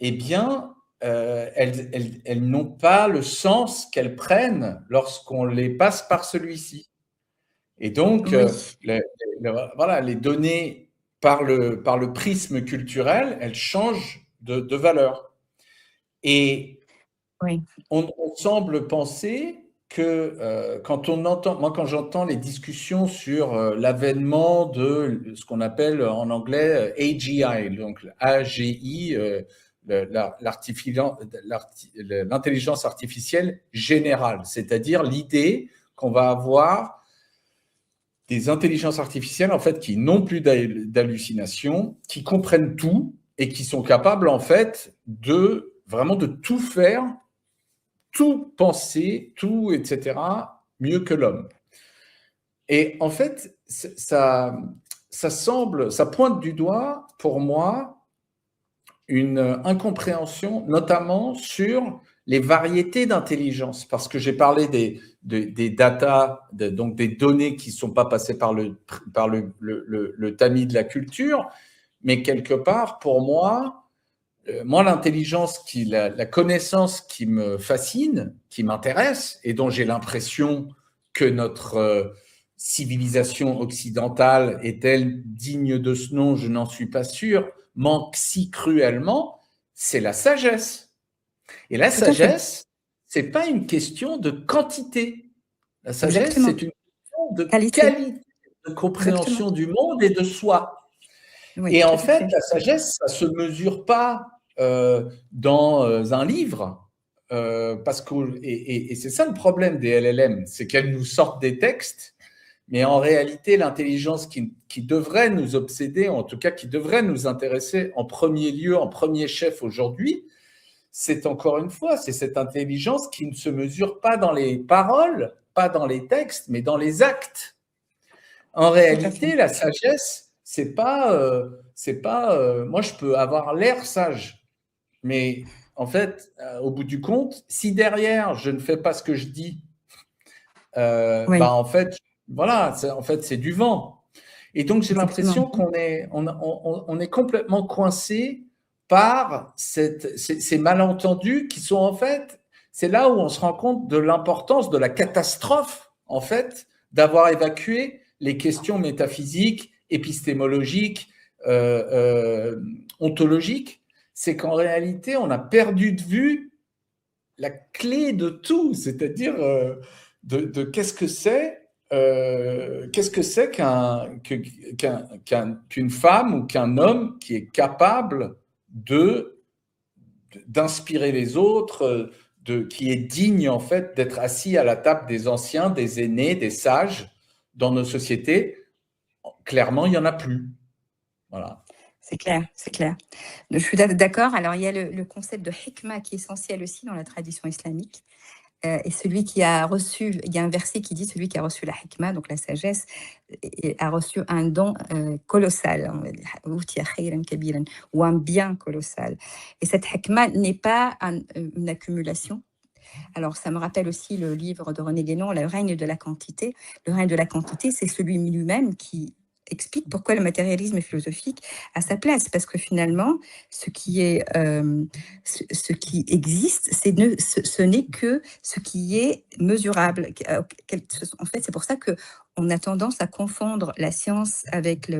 [SPEAKER 1] eh bien, elles n'ont pas le sens qu'elles prennent lorsqu'on les passe par celui-ci. Et donc,
[SPEAKER 2] Oui,
[SPEAKER 1] voilà, les données par le prisme culturel, elles changent de valeur. Et
[SPEAKER 2] oui.
[SPEAKER 1] on semble penser que quand j'entends les discussions sur l'avènement de ce qu'on appelle en anglais AGI, donc AGI, l'intelligence artificielle générale, c'est-à-dire l'idée qu'on va avoir des intelligences artificielles en fait qui n'ont plus d'hallucinations, qui comprennent tout et qui sont capables en fait de vraiment de tout faire, tout penser, tout, etc., mieux que l'homme. Et en fait, ça pointe du doigt, pour moi, une incompréhension, notamment sur les variétés d'intelligence, parce que j'ai parlé des data, donc des données qui ne sont pas passées par le tamis de la culture, mais quelque part, pour moi, l'intelligence, la connaissance qui me fascine, qui m'intéresse, et dont j'ai l'impression que notre civilisation occidentale est-elle digne de ce nom, je n'en suis pas sûr, manque si cruellement, c'est la sagesse. Et la
[SPEAKER 2] Tout à fait.
[SPEAKER 1] sagesse, c'est pas une question de quantité. La sagesse,
[SPEAKER 2] Exactement.
[SPEAKER 1] c'est une question de
[SPEAKER 2] Qualité.
[SPEAKER 1] qualité de
[SPEAKER 2] Exactement.
[SPEAKER 1] compréhension du monde et de soi.
[SPEAKER 2] Oui,
[SPEAKER 1] Et
[SPEAKER 2] tout
[SPEAKER 1] en
[SPEAKER 2] à
[SPEAKER 1] fait,
[SPEAKER 2] fait.
[SPEAKER 1] la sagesse, ça se mesure pas dans un livre, parce que et c'est ça le problème des LLM, c'est qu'elles nous sortent des textes, mais en réalité, l'intelligence qui devrait nous obséder, en tout cas qui devrait nous intéresser en premier lieu, en premier chef aujourd'hui, c'est encore une fois, c'est cette intelligence qui ne se mesure pas dans les paroles, pas dans les textes, mais dans les actes. En
[SPEAKER 2] Tout à fait.
[SPEAKER 1] réalité, la sagesse, c'est pas. Moi, je peux avoir l'air sage, mais en fait, au bout du compte, si derrière je ne fais pas ce que je dis,
[SPEAKER 2] Oui,
[SPEAKER 1] bah en fait, voilà, en fait, c'est du vent. Et donc, j'ai
[SPEAKER 2] exactement.
[SPEAKER 1] l'impression on est complètement coincé par ces malentendus qui sont en fait, c'est là où on se rend compte de l'importance de la catastrophe, en fait, d'avoir évacué les questions métaphysiques, épistémologiques, ontologiques. C'est qu'en réalité, on a perdu de vue la clé de tout, c'est-à-dire de qu'est-ce que c'est qu'une femme ou qu'un homme qui est capable de d'inspirer les autres, qui est digne en fait d'être assis à la table des anciens, des aînés, des sages dans nos sociétés. Clairement, il y en a plus. Voilà.
[SPEAKER 2] C'est clair, c'est clair. Je suis d'accord. Alors, il y a le concept de hikma qui est essentiel aussi dans la tradition islamique. Et celui qui a reçu, il y a un verset qui dit celui qui a reçu la hikma, donc la sagesse, a reçu un don colossal, ou un bien colossal. Et cette hikma n'est pas une accumulation. Alors, ça me rappelle aussi le livre de René Guénon, Le règne de la quantité. Le règne de la quantité, c'est celui lui-même qui explique pourquoi le matérialisme philosophique a sa place, parce que finalement, ce qui existe, ce n'est que ce qui est mesurable. En fait, c'est pour ça que on a tendance à confondre la science avec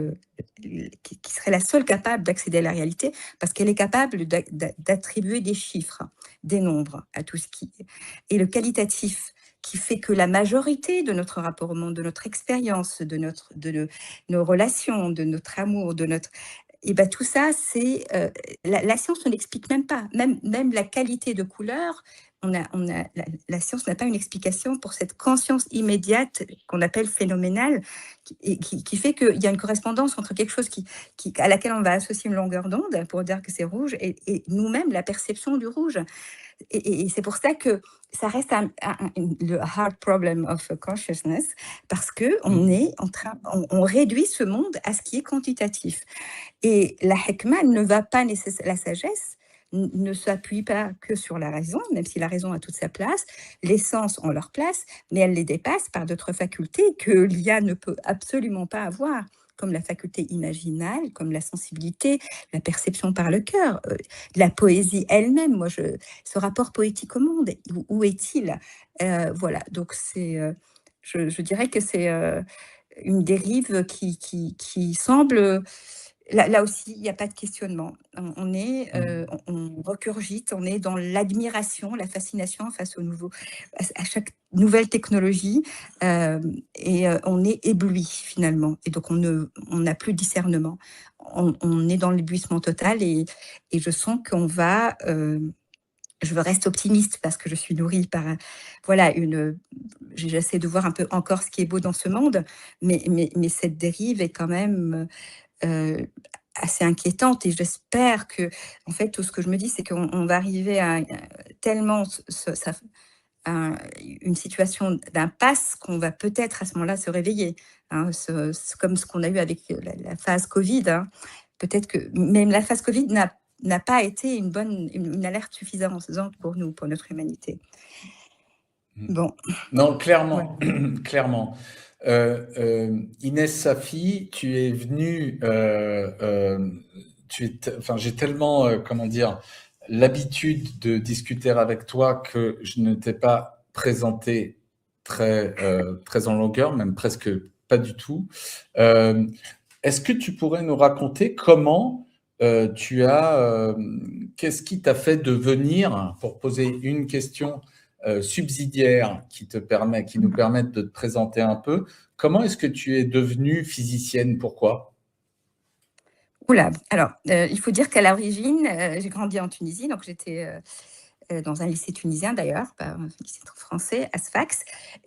[SPEAKER 2] qui serait la seule capable d'accéder à la réalité, parce qu'elle est capable d'attribuer des chiffres, des nombres à tout ce qui est. Et le qualitatif, qui fait que la majorité de notre rapport au monde, de notre expérience, de nos relations, de notre amour, et ben tout ça, c'est la science ne l'explique même pas. Même la qualité de couleur, la science n'a pas une explication pour cette conscience immédiate qu'on appelle phénoménale, qui fait qu'il y a une correspondance entre quelque chose à laquelle on va associer une longueur d'onde pour dire que c'est rouge et nous-mêmes, la perception du rouge. Et c'est pour ça que ça reste le hard problem of consciousness, parce qu'on est on réduit ce monde à ce qui est quantitatif. Et la hikmah ne va pas nécessairement, la sagesse ne s'appuie pas que sur la raison, même si la raison a toute sa place, les sens ont leur place, mais elle les dépasse par d'autres facultés que l'IA ne peut absolument pas avoir, comme la faculté imaginale, comme la sensibilité, la perception par le cœur, la poésie elle-même. Ce rapport poétique au monde, où est-il? Voilà, donc je dirais que c'est une dérive qui semble... Là aussi, il n'y a pas de questionnement. On recurgite, on est dans l'admiration, la fascination face à chaque nouvelle technologie, et on est ébloui finalement. Et donc, on n'a plus de discernement. On est dans l'éblouissement total et je sens qu'on va... je reste optimiste parce que je suis nourrie par j'essaie de voir un peu encore ce qui est beau dans ce monde, mais cette dérive est quand même assez inquiétante et j'espère que, en fait, tout ce que je me dis, c'est qu'on va arriver à tellement une situation d'impasse qu'on va peut-être à ce moment-là se réveiller, hein, comme ce qu'on a eu avec la phase Covid. Hein. Peut-être que même la phase Covid n'a pas été une alerte suffisante pour nous, pour notre humanité. Bon.
[SPEAKER 1] Non, clairement, ouais. Clairement. Inès Safi, tu es venue, j'ai tellement, comment dire, l'habitude de discuter avec toi que je ne t'ai pas présenté très en longueur, même presque pas du tout. Est-ce que tu pourrais nous raconter comment qu'est-ce qui t'a fait devenir, pour poser une question subsidiaire qui nous permettent de te présenter un peu. Comment est-ce que tu es devenue physicienne? Pourquoi?
[SPEAKER 2] Oula, alors, il faut dire qu'à l'origine, j'ai grandi en Tunisie, donc j'étais dans un lycée tunisien d'ailleurs, un lycée français, à Sfax,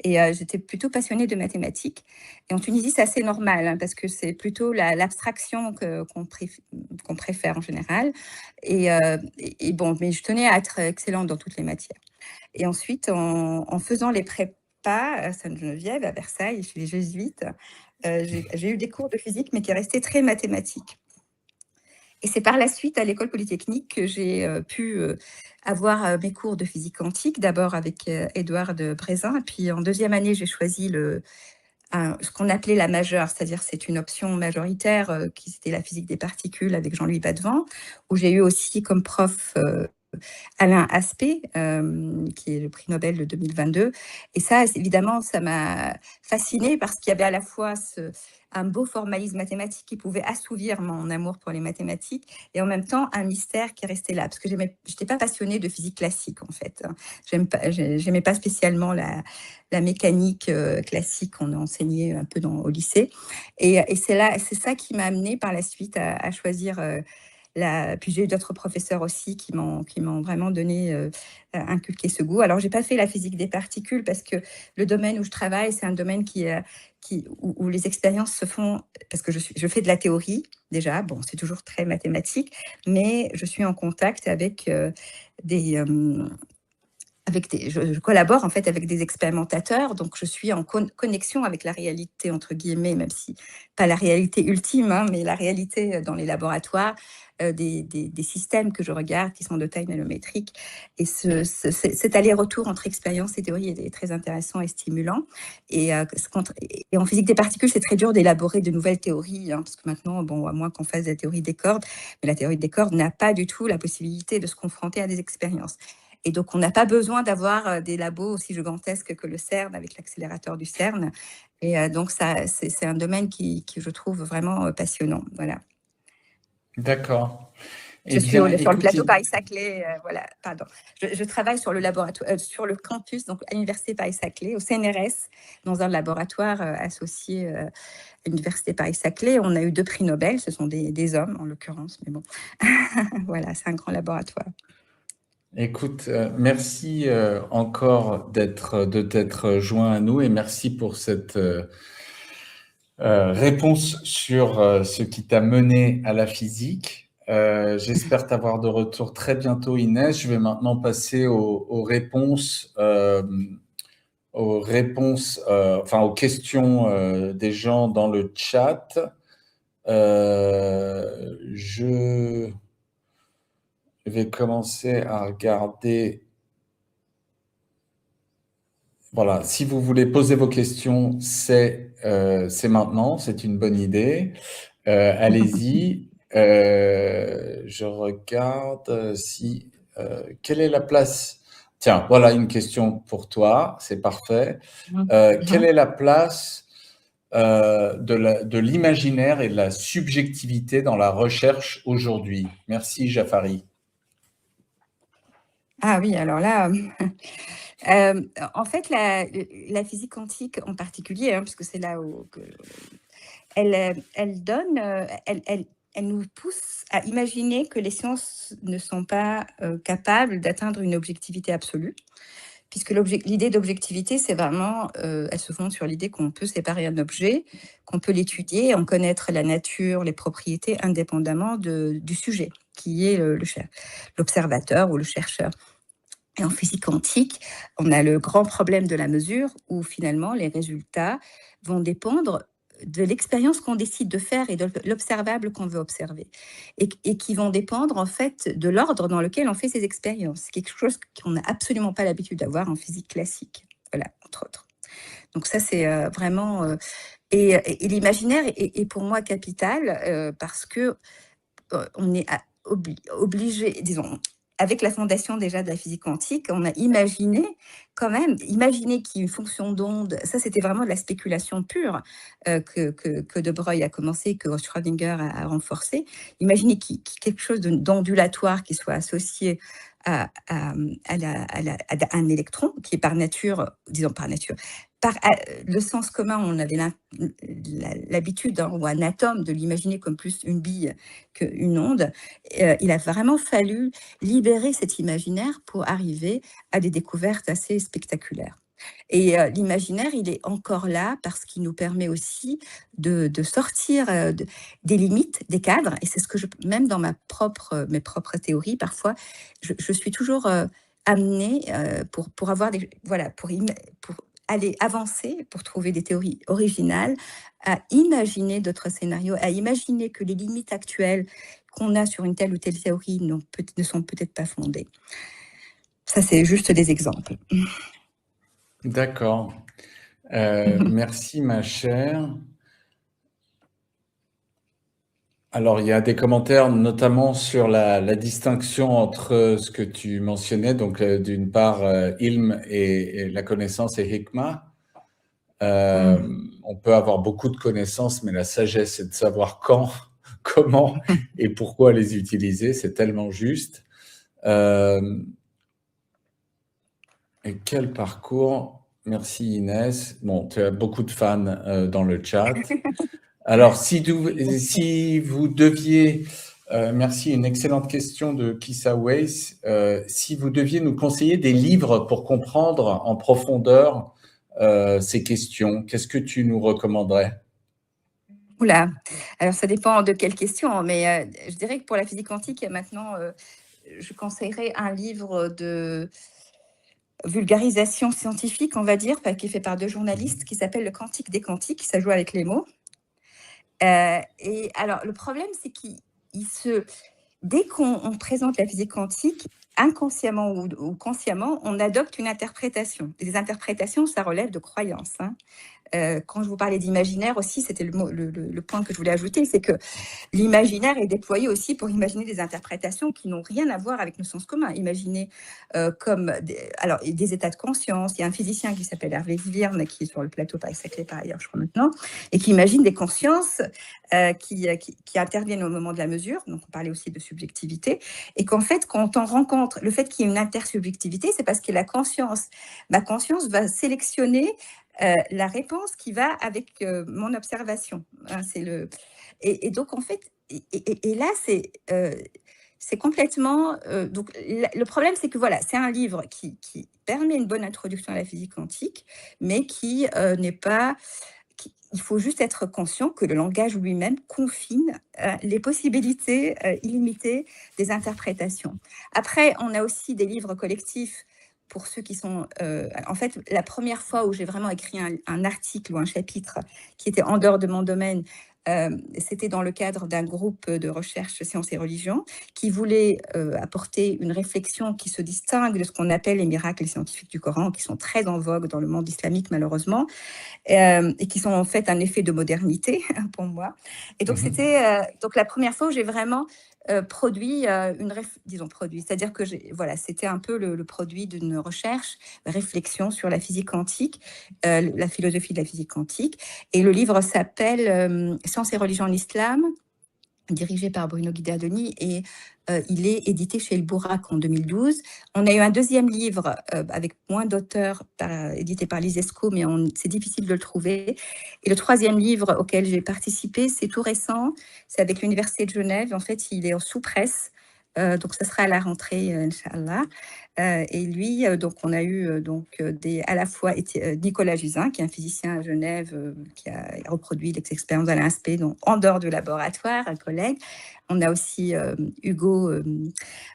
[SPEAKER 2] et j'étais plutôt passionnée de mathématiques. Et en Tunisie, c'est assez normal, hein, parce que c'est plutôt l'abstraction qu'on préfère en général. Et bon, mais je tenais à être excellente dans toutes les matières. Et ensuite, en faisant les prépas à Sainte-Geneviève, à Versailles, chez les jésuites, j'ai eu des cours de physique, mais qui restaient très mathématiques. Et c'est par la suite, à l'école polytechnique, que j'ai pu avoir mes cours de physique quantique, d'abord avec Édouard de Brézin, et puis en deuxième année, j'ai choisi ce qu'on appelait la majeure, c'est-à-dire c'est une option majoritaire, qui c'était la physique des particules avec Jean-Louis Badevant, où j'ai eu aussi comme prof Alain Aspect, qui est le prix Nobel de 2022. Et ça, évidemment, ça m'a fascinée parce qu'il y avait à la fois un beau formalisme mathématique qui pouvait assouvir mon amour pour les mathématiques et en même temps un mystère qui restait là. Parce que je n'étais pas passionnée de physique classique, en fait. J'aimais pas spécialement la mécanique classique qu'on a enseignée un peu au lycée. Et c'est ça qui m'a amenée par la suite à choisir... Puis j'ai eu d'autres professeurs aussi qui m'ont vraiment inculqué ce goût. Alors, j'ai pas fait la physique des particules parce que le domaine où je travaille, c'est un domaine où les expériences se font, parce que je fais de la théorie déjà, bon, c'est toujours très mathématique, mais je suis en contact avec je collabore en fait avec des expérimentateurs, donc je suis en connexion avec la réalité, entre guillemets, même si pas la réalité ultime, hein, mais la réalité dans les laboratoires, des systèmes que je regarde qui sont de taille nanométrique. Et cet aller-retour entre expérience et théorie est très intéressant et stimulant. Et en physique des particules, c'est très dur d'élaborer de nouvelles théories, hein, parce que maintenant, bon, à moins qu'on fasse la théorie des cordes, mais la théorie des cordes n'a pas du tout la possibilité de se confronter à des expériences. Et donc, on n'a pas besoin d'avoir des labos aussi gigantesques que le CERN, avec l'accélérateur du CERN. Et donc, c'est un domaine qui, je trouve vraiment passionnant. Voilà.
[SPEAKER 1] D'accord.
[SPEAKER 2] Je suis sur le plateau Paris-Saclay. Voilà, pardon. Je travaille sur le laboratoire, sur le campus, donc à l'Université Paris-Saclay, au CNRS, dans un laboratoire associé à l'Université Paris-Saclay. On a eu 2 prix Nobel. Ce sont des hommes, en l'occurrence, mais bon. Voilà, c'est un grand laboratoire.
[SPEAKER 1] Écoute, merci encore de t'être joint à nous et merci pour cette réponse sur ce qui t'a mené à la physique. J'espère t'avoir de retour très bientôt, Inès. Je vais maintenant passer enfin aux questions des gens dans le chat. Je vais commencer à regarder. Voilà, si vous voulez poser vos questions, c'est maintenant, c'est une bonne idée. Allez-y. Je regarde si... quelle est la place? Tiens, voilà une question pour toi, c'est parfait. Quelle est la place de l'imaginaire et de la subjectivité dans la recherche aujourd'hui? Merci, Jafari.
[SPEAKER 2] Ah oui, alors là, en fait, la physique quantique en particulier, hein, puisque c'est là où elle donne, elle nous pousse à imaginer que les sciences ne sont pas capables d'atteindre une objectivité absolue, puisque l'idée d'objectivité, c'est vraiment, elle se fonde sur l'idée qu'on peut séparer un objet, qu'on peut l'étudier, en connaître la nature, les propriétés, indépendamment du sujet, qui est l'observateur ou le chercheur. Et en physique quantique, on a le grand problème de la mesure où finalement les résultats vont dépendre de l'expérience qu'on décide de faire et de l'observable qu'on veut observer. Et qui vont dépendre en fait de l'ordre dans lequel on fait ces expériences. C'est quelque chose qu'on n'a absolument pas l'habitude d'avoir en physique classique. Voilà, entre autres. Donc ça, c'est vraiment... et l'imaginaire est pour moi capital parce que on est obligé, disons, avec la fondation déjà de la physique quantique, on a imaginé quand même, imaginer qu'il y ait une fonction d'onde, ça c'était vraiment de la spéculation pure que De Broglie a commencé, que Schrödinger a renforcé. Imaginer qu'il y ait quelque chose d'ondulatoire qui soit associé à un électron, qui est par nature, disons par nature, par le sens commun, on avait l'habitude, ou un atome, de l'imaginer comme plus une bille qu'une onde. Il a vraiment fallu libérer cet imaginaire pour arriver à des découvertes assez spectaculaires. Et l'imaginaire, il est encore là parce qu'il nous permet aussi de sortir des limites, des cadres. Et c'est ce que même dans mes propres théories, parfois, je suis toujours amenée pour avoir pour aller avancer, pour trouver des théories originales, à imaginer d'autres scénarios, à imaginer que les limites actuelles qu'on a sur une telle ou telle théorie ne sont peut-être pas fondées. Ça, c'est juste des exemples.
[SPEAKER 1] D'accord. Merci, ma chère. Alors, il y a des commentaires, notamment sur la distinction entre ce que tu mentionnais, donc d'une part, ilm et la connaissance et hikmah. On peut avoir beaucoup de connaissances, mais la sagesse, c'est de savoir quand, comment et pourquoi les utiliser. C'est tellement juste. Et quel parcours! Merci, Inès. Bon, tu as beaucoup de fans dans le chat. Alors, si vous deviez... merci, une excellente question de Kissa Weiss. Si vous deviez nous conseiller des livres pour comprendre en profondeur ces questions, qu'est-ce que tu nous recommanderais?
[SPEAKER 2] Oula, alors ça dépend de quelle question, mais je dirais que pour la physique quantique, maintenant, je conseillerais un livre de vulgarisation scientifique, on va dire, qui est fait par 2 journalistes, qui s'appelle Le Quantique des quantiques, ça joue avec les mots. Et alors, le problème, c'est dès qu'on présente la physique quantique, inconsciemment ou consciemment, on adopte une interprétation. Les interprétations, ça relève de croyances, hein. Quand je vous parlais d'imaginaire aussi, c'était le point que je voulais ajouter, c'est que l'imaginaire est déployé aussi pour imaginer des interprétations qui n'ont rien à voir avec nos sens communs. Imaginer comme des états de conscience. Il y a un physicien qui s'appelle Hervé Svirne, qui est sur le plateau Paris-Saclay par ailleurs, je crois maintenant, et qui imagine des consciences qui interviennent au moment de la mesure. Donc, on parlait aussi de subjectivité. Et qu'en fait, quand on rencontre le fait qu'il y ait une intersubjectivité, c'est parce que ma conscience va sélectionner la réponse qui va avec mon observation. Hein, et donc, en fait, et là, C'est complètement... donc, le problème, c'est que voilà, c'est un livre qui permet une bonne introduction à la physique quantique, mais qui n'est pas... il faut juste être conscient que le langage lui-même confine les possibilités illimitées des interprétations. Après, on a aussi des livres collectifs pour ceux qui sont... en fait, la première fois où j'ai vraiment écrit un article ou un chapitre qui était en dehors de mon domaine, c'était dans le cadre d'un groupe de recherche sciences et religions qui voulait apporter une réflexion qui se distingue de ce qu'on appelle les miracles scientifiques du Coran, qui sont très en vogue dans le monde islamique malheureusement, et qui sont en fait un effet de modernité pour moi. Et donc c'était donc la première fois où j'ai vraiment produit produit, c'est-à-dire que voilà, c'était un peu le produit d'une recherche, réflexion sur la physique quantique, la philosophie de la physique quantique. Et le livre s'appelle Sciences et religions en islam, dirigé par Bruno Guidardoni, et il est édité chez El Bourak en 2012. On a eu un deuxième livre avec moins d'auteurs, édité par l'ISESCO, mais c'est difficile de le trouver. Et le troisième livre auquel j'ai participé, c'est tout récent, c'est avec l'Université de Genève. En fait, il est en sous-presse, donc ça sera à la rentrée, Inch'Allah. Et lui, donc on a eu à la fois Nicolas Jusin, qui est un physicien à Genève, qui a reproduit l'expérience d'Alain Spey, donc en dehors du laboratoire, un collègue. On a aussi Hugo,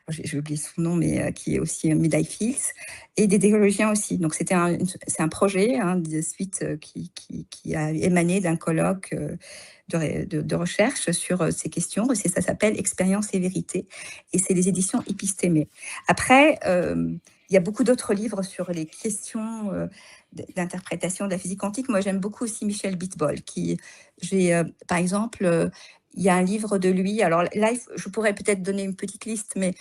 [SPEAKER 2] j'ai oublié son nom, mais qui est aussi médaille Fields, et des théologiens aussi. Donc c'est un projet de suite qui a émané d'un colloque de recherche sur ces questions. Ça s'appelle Expérience et vérité, et c'est les éditions Épistémé. Après, il y a beaucoup d'autres livres sur les questions d'interprétation de la physique quantique. Moi, j'aime beaucoup aussi Michel Bitbol, par exemple, il y a un livre de lui. Alors là, je pourrais peut-être donner une petite liste, mais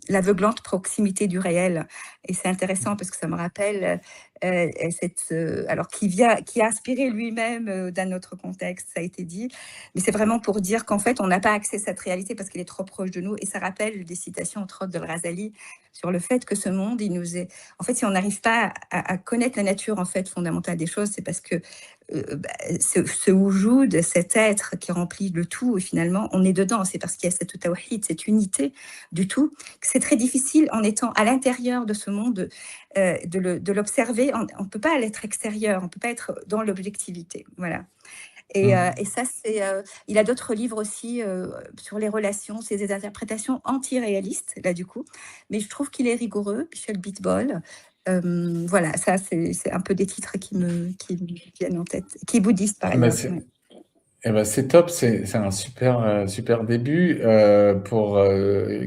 [SPEAKER 2] l'aveuglante proximité du réel. Et c'est intéressant parce que ça me rappelle alors qui a inspiré lui-même d'un autre contexte, ça a été dit. Mais c'est vraiment pour dire qu'en fait, on n'a pas accès à cette réalité parce qu'elle est trop proche de nous. Et ça rappelle des citations, entre autres, de Razali sur le fait que ce monde, il nous est... En fait, si on n'arrive pas à connaître la nature en fait fondamentale des choses, c'est parce que ce wujud, cet être qui remplit le tout, et finalement, on est dedans. C'est parce qu'il y a cette tawhid, cette unité du tout, que c'est très difficile, en étant à l'intérieur de ce monde, de l'observer. On ne peut pas être extérieur, on ne peut pas être dans l'objectivité. Voilà. Et ça, il a d'autres livres aussi sur les relations, c'est des interprétations anti-réalistes, là, du coup. Mais je trouve qu'il est rigoureux, Michel Bitbol. Voilà, ça, c'est un peu des titres qui me viennent en tête, qui est bouddhiste, par ailleurs.
[SPEAKER 1] C'est top, c'est un super début pour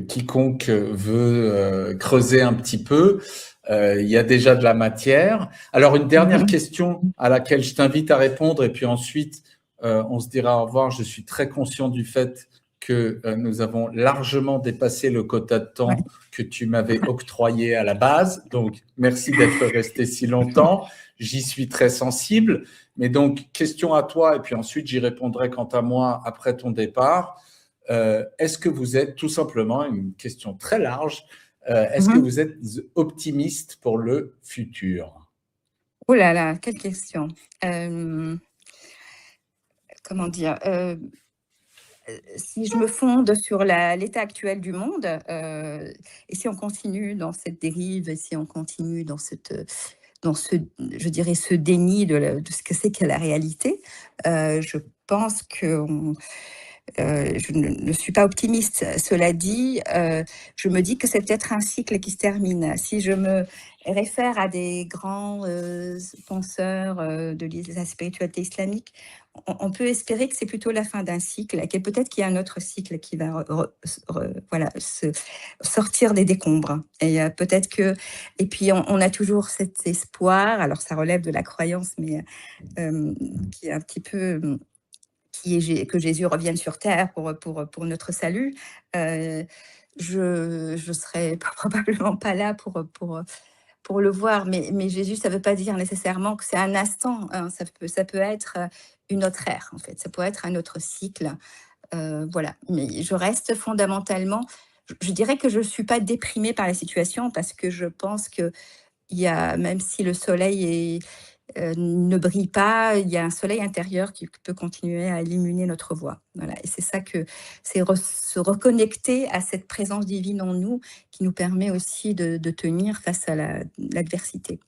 [SPEAKER 1] quiconque veut creuser un petit peu. Il y a déjà de la matière. Alors, une dernière question à laquelle je t'invite à répondre, et puis ensuite, on se dira au revoir. Je suis très conscient du fait que nous avons largement dépassé le quota de temps que tu m'avais octroyé à la base. Donc, merci d'être resté si longtemps. J'y suis très sensible. Mais donc, question à toi, et puis ensuite, j'y répondrai quant à moi après ton départ. Est-ce que vous êtes, tout simplement, une question très large, est-ce que vous êtes optimiste pour le futur?
[SPEAKER 2] Oh là là, quelle question. Comment dire si je me fonde sur l'état actuel du monde, et si on continue dans cette dérive, et si on continue dans je dirais, ce déni de ce que c'est que la réalité, je pense que je ne suis pas optimiste. Cela dit, je me dis que c'est peut-être un cycle qui se termine. Si je me réfère à des grands penseurs de la spiritualité islamique, on peut espérer que c'est plutôt la fin d'un cycle, et peut-être qu'il y a un autre cycle qui va sortir des décombres. Et peut-être que... Et puis, on a toujours cet espoir, alors ça relève de la croyance, mais qui est un petit peu... que Jésus revienne sur terre pour notre salut. Je serai probablement pas là pour le voir, mais Jésus, ça ne veut pas dire nécessairement que c'est un instant, hein. Ça peut être une autre ère, en fait. Ça peut être un autre cycle. Voilà. Mais je reste fondamentalement... Je dirais que je ne suis pas déprimée par la situation, parce que je pense que même si le soleil ne brille pas, il y a un soleil intérieur qui peut continuer à illuminer notre voie. Voilà. Et c'est ça que c'est se reconnecter à cette présence divine en nous qui nous permet aussi de tenir face à l'adversité.